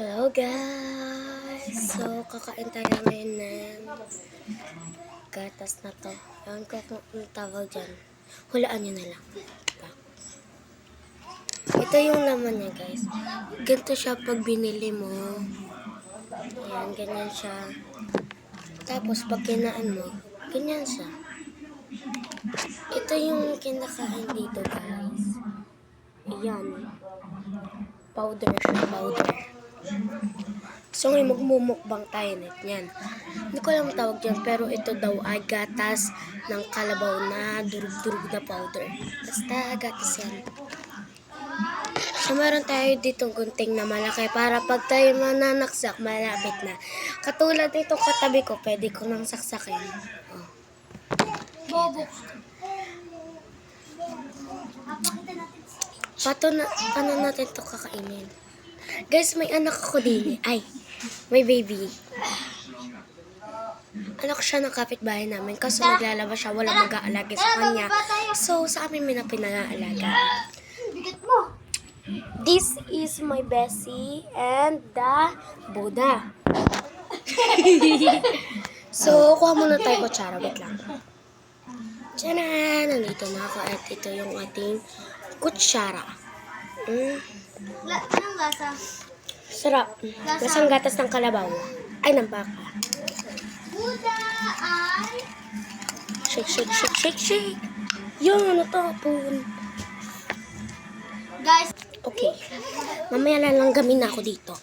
Hello guys! So, kakain tayo ngayon ng gatas na to. Ewan ko kung ang tawag dyan. Hulaan nyo na lang. Ito yung laman niya guys. Ganito siya pag binili mo. Ayan, ganyan siya. Tapos pag kinaan mo, ganyan siya. Ito yung kinakain dito guys. Ayan. Powder siya, powder. So ngayon magmumukbang tayo niyan. Hindi ko alam tawag dyan, pero ito daw ay gatas ng kalabaw na durug-durug na powder. Basta gatas yan. So meron tayo ditong gunting na malaki para pag tayo mananaksak, malapit na. Katulad nitong katabi ko, pwede ko nang saksakin. Oh. Bobo. Paano natin ito kakainin? Guys, may anak ako din. Ay, may baby. Anak siya ng kapitbahay namin. Kaso naglalaba siya, walang mag-aalaga sa kanya. So, sa amin may pinag-aalaga. This is my Bessie and the Buddha. So, kuha muna tayo kutsara. Wait lang. Tiyanan! Nandito na ako at ito yung ating kutsara. Anong lasa? Sarap. Lasang gatas ng kalabaw. Ay, ng baka. Buddha ay... Shake, shake, shake, shake, shake. Yun, natapon. Guys. Okay. Mamaya na lang gamin ako dito.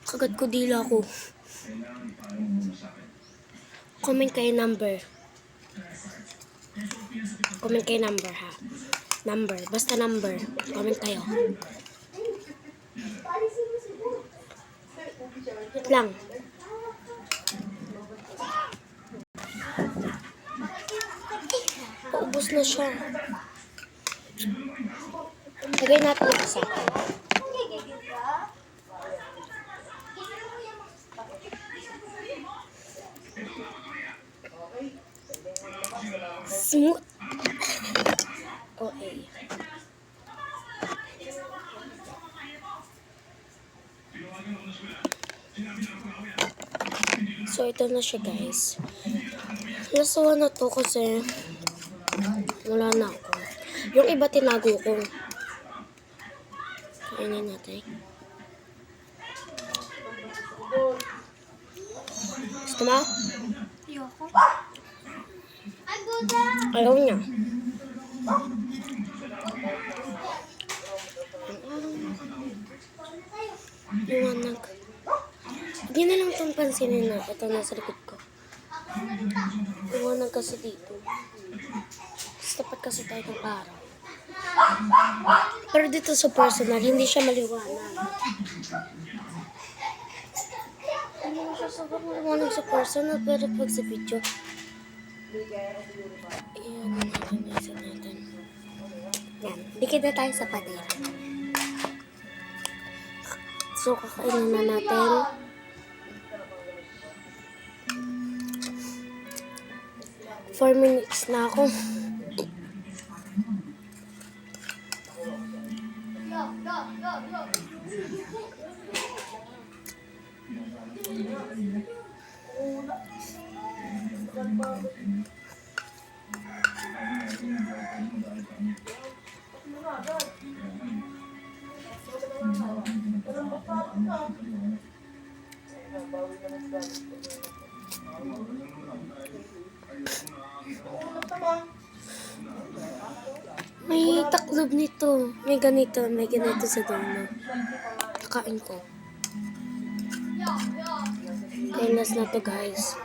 Kagat ko dila ko. Comment kayo number. Comment kayo number ha. Number. Basta number. Comment kayo. Wait lang. Paubos na siya. Lagay natin isa. Smooth. Okay. So, ito na siya guys. Nasawa na to kasi wala na ako. Yung iba tinago ko. Kainin natin. Gusto mo? Ayoko. Ay, Buddha! Ayaw niya. Liwanag. Hindi na lang itong pansinin na. Ito nasa likod ko. Liwanag kasi dito. Tapat kasi tayo ng araw. Pero dito sa personal, hindi siya maliwanag. Hindi mo siya sobrang maliwanag sa personal, pero pag sa video, ayan, natin. Yan, dikit na tayo sa pader. So, kakainin na natin. Four minutes na ako. May taklob nito. May ganito sa dulo. Nakain ko. Kainas na to guys.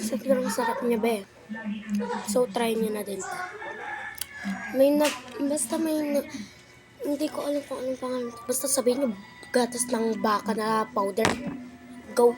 Sobrang sarap niya be. So try niyo na din. Basta may Hindi ko alam kung anong pangalan. Basta sabihin niyo, gatas ng baka na powder. Go.